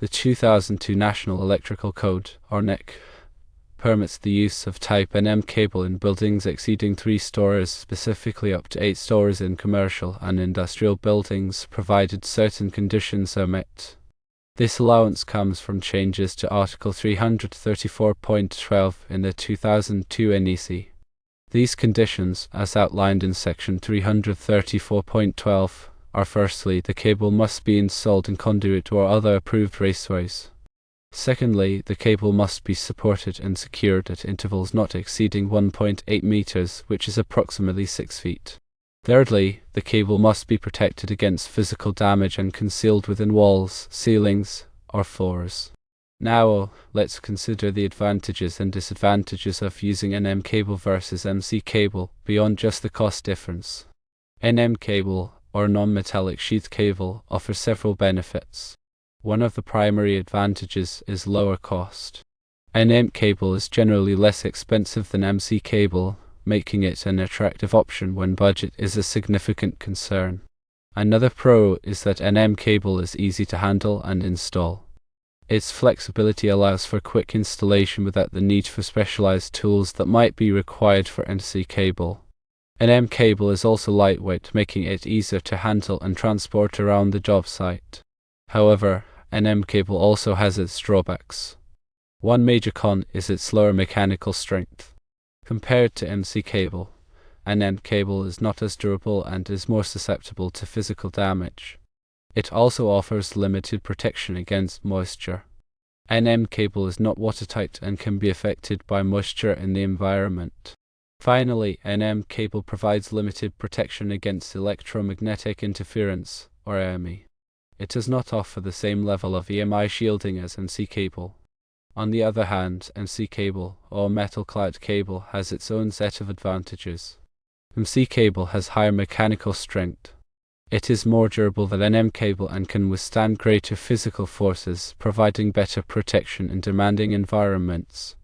The 2002 National Electrical Code, or NEC, permits the use of Type NM cable in buildings exceeding 3 stories, specifically up to 8 stories in commercial and industrial buildings, provided certain conditions are met. This allowance comes from changes to Article 334.12 in the 2002 NEC. These conditions, as outlined in Section 334.12, are firstly, the cable must be installed in conduit or other approved raceways. Secondly, the cable must be supported and secured at intervals not exceeding 1.8 meters, which is approximately 6 feet. Thirdly, the cable must be protected against physical damage and concealed within walls, ceilings, or floors. Now, let's consider the advantages and disadvantages of using NM cable versus MC cable, beyond just the cost difference. NM cable, or non-metallic sheath cable, offers several benefits. One of the primary advantages is lower cost. NM cable is generally less expensive than MC cable, making it an attractive option when budget is a significant concern. Another pro is that NM cable is easy to handle and install. Its flexibility allows for quick installation without the need for specialized tools that might be required for MC cable. NM cable is also lightweight, making it easier to handle and transport around the job site. However, NM cable also has its drawbacks. One major con is its lower mechanical strength. Compared to MC cable, NM cable is not as durable and is more susceptible to physical damage. It also offers limited protection against moisture. NM cable is not watertight and can be affected by moisture in the environment. Finally, NM cable provides limited protection against electromagnetic interference, or EMI. It does not offer the same level of EMI shielding as MC cable. On the other hand, MC cable, or metal clad cable, has its own set of advantages. MC cable has higher mechanical strength. It is more durable than NM cable and can withstand greater physical forces, providing better protection in demanding environments.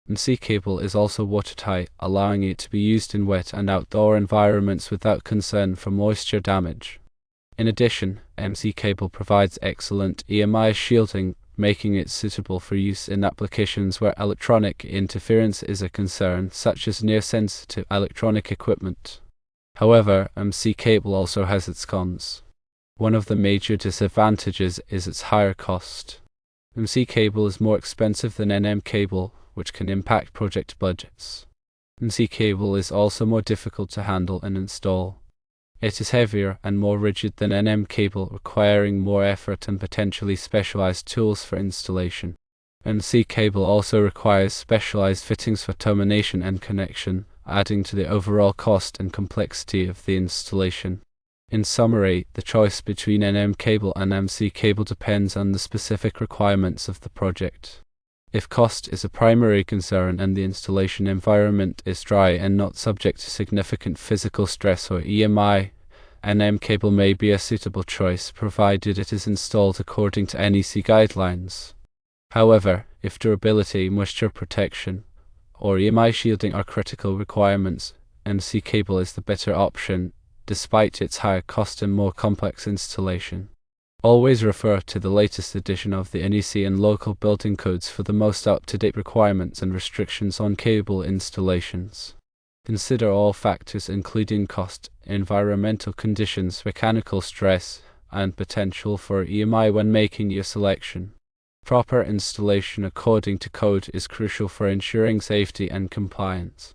MC cable is also watertight, allowing it to be used in wet and outdoor environments without concern for moisture damage. In addition, MC cable provides excellent EMI shielding, making it suitable for use in applications where electronic interference is a concern, such as near sensitive electronic equipment. However, MC cable also has its cons. One of the major disadvantages is its higher cost. MC cable is more expensive than NM cable, which can impact project budgets. MC cable is also more difficult to handle and install. It is heavier and more rigid than NM cable, requiring more effort and potentially specialized tools for installation. MC cable also requires specialized fittings for termination and connection, adding to the overall cost and complexity of the installation. In summary, the choice between NM cable and MC cable depends on the specific requirements of the project. If cost is a primary concern and the installation environment is dry and not subject to significant physical stress or EMI, NM cable may be a suitable choice provided it is installed according to NEC guidelines. However, if durability, moisture protection, or EMI shielding are critical requirements, MC cable is the better option, despite its higher cost and more complex installation. Always refer to the latest edition of the NEC and local building codes for the most up-to-date requirements and restrictions on cable installations. Consider all factors including cost, environmental conditions, mechanical stress, and potential for EMI when making your selection. Proper installation according to code is crucial for ensuring safety and compliance.